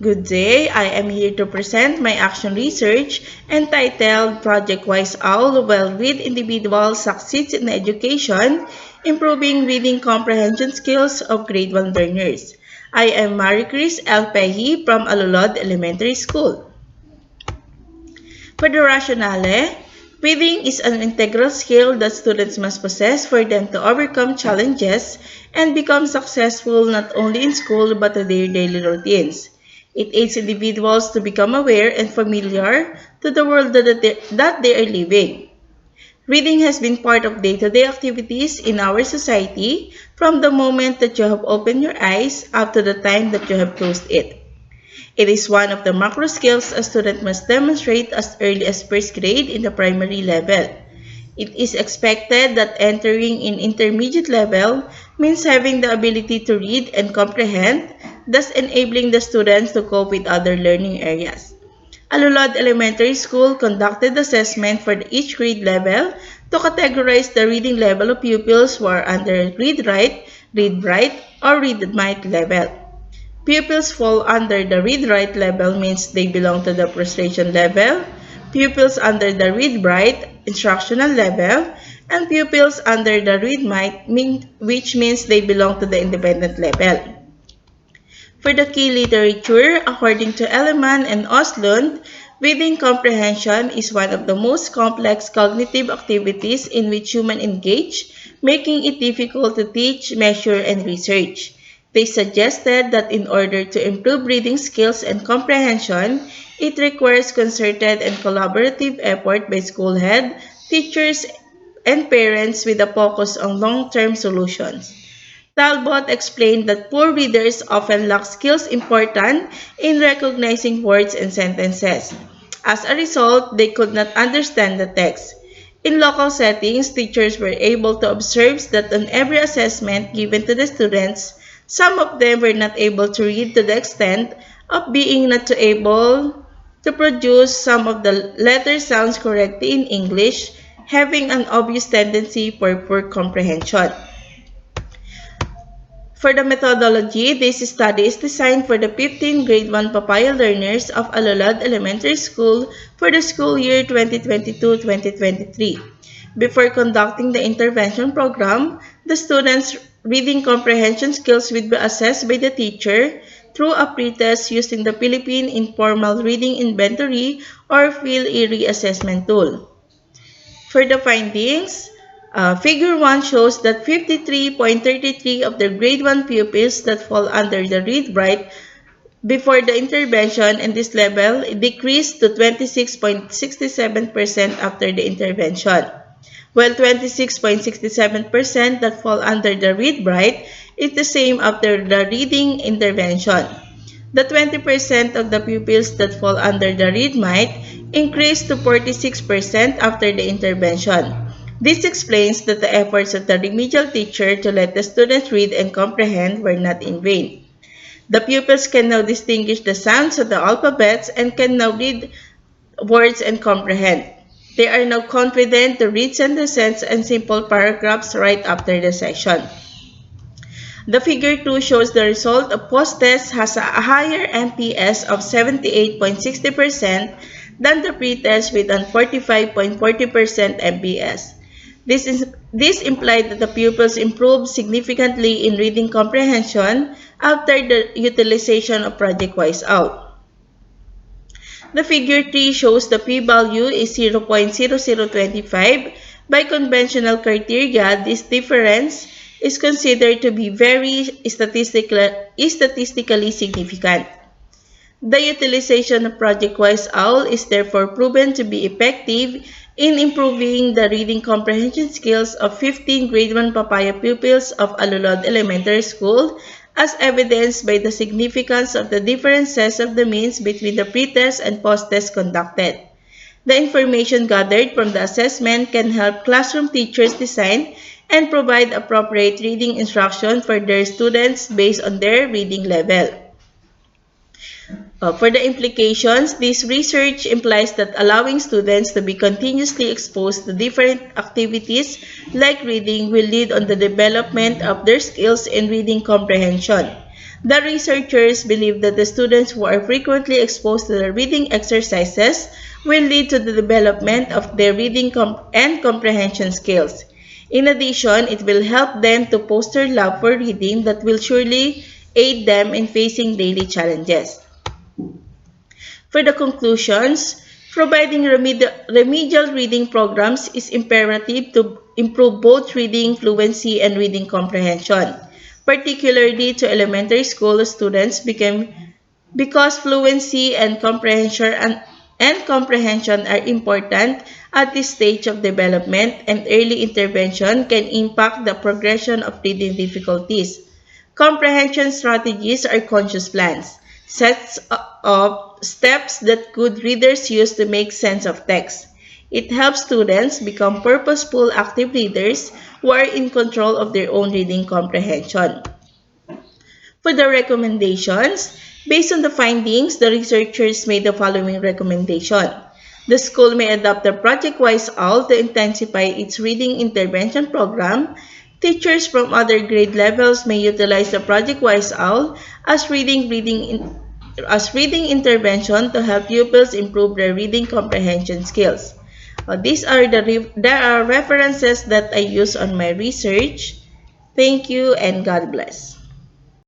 Good day, I am here to present my action research entitled Project Wise Owl Well-Read Individual Succeeds in Education, Improving Reading Comprehension Skills of Grade 1 Learners. I am Maricris L from Alulod Elementary School. For the rationale, reading is an integral skill that students must possess for them to overcome challenges and become successful not only in school but in their daily routines. It aids individuals to become aware and familiar to the world that they are living. Reading has been part of day-to-day activities in our society from the moment that you have opened your eyes up to the time that you have closed it. It is one of the macro skills a student must demonstrate as early as first grade in the primary level. It is expected that entering in intermediate level means having the ability to read and comprehend, thus enabling the students to cope with other learning areas. Alulod Elementary School conducted assessment for each grade level to categorize the reading level of pupils who are under read-write, read-write, or read-might level. Pupils fall under the read-write level means they belong to the prostration level, pupils under the read-write instructional level, and pupils under the read-might which means they belong to the independent level. For the key literature, according to Elleman and Oslund, reading comprehension is one of the most complex cognitive activities in which humans engage, making it difficult to teach, measure, and research. They suggested that in order to improve reading skills and comprehension, it requires concerted and collaborative effort by school head, teachers, and parents with a focus on long-term solutions. Talbot explained that poor readers often lack skills important in recognizing words and sentences. As a result, they could not understand the text. In local settings, teachers were able to observe that on every assessment given to the students, some of them were not able to read to the extent of being not able to produce some of the letter sounds correctly in English, having an obvious tendency for poor comprehension. For the methodology, this study is designed for the 15 Grade 1 Papaya learners of Alulod Elementary School for the school year 2022-2023. Before conducting the intervention program, the students' reading comprehension skills will be assessed by the teacher through a pretest using the Philippine Informal Reading Inventory or Phil-IRI assessment tool. For the findings, Figure 1 shows that 53.33 of the Grade 1 pupils that fall under the read-write before the intervention in this level decreased to 26.67% after the intervention, while 26.67% that fall under the read-write is the same after the reading intervention. The 20% of the pupils that fall under the read-might increased to 46% after the intervention. This explains that the efforts of the remedial teacher to let the students read and comprehend were not in vain. The pupils can now distinguish the sounds of the alphabets and can now read words and comprehend. They are now confident to read sentences and simple paragraphs right after the session. The figure 2 shows the result of post-test has a higher MPS of 78.60% than the pretest with an 45.40% MPS. This implied that the pupils improved significantly in reading comprehension after the utilization of Project Wise Out. The figure 3 shows the p-value is 0.0025. By conventional criteria, this difference is considered to be very statistically significant. The utilization of Project Wise Owl is therefore proven to be effective in improving the reading comprehension skills of 15 Grade 1 Papaya pupils of Alulod Elementary School, as evidenced by the significance of the differences of the means between the pretest and post-test conducted. The information gathered from the assessment can help classroom teachers design and provide appropriate reading instruction for their students based on their reading level. For the implications, this research implies that allowing students to be continuously exposed to different activities like reading will lead on the development of their skills in reading comprehension. The researchers believe that the students who are frequently exposed to the reading exercises will lead to the development of their reading and comprehension skills. In addition, it will help them to foster love for reading that will surely aid them in facing daily challenges. For the conclusions, providing remedial reading programs is imperative to improve both reading fluency and reading comprehension, particularly to elementary school students because fluency and comprehension are important at this stage of development, and early intervention can impact the progression of reading difficulties. Comprehension strategies are conscious plans, sets of steps that good readers use to make sense of text. It helps students become purposeful, active readers who are in control of their own reading comprehension. For the recommendations, based on the findings, the researchers made the following recommendation. The school may adopt the Project-Wise OWL to intensify its reading intervention program. Teachers from other grade levels may utilize the Project-Wise OWL as reading intervention to help pupils improve their reading comprehension skills. These are there are references that I use on my research. Thank you and God bless.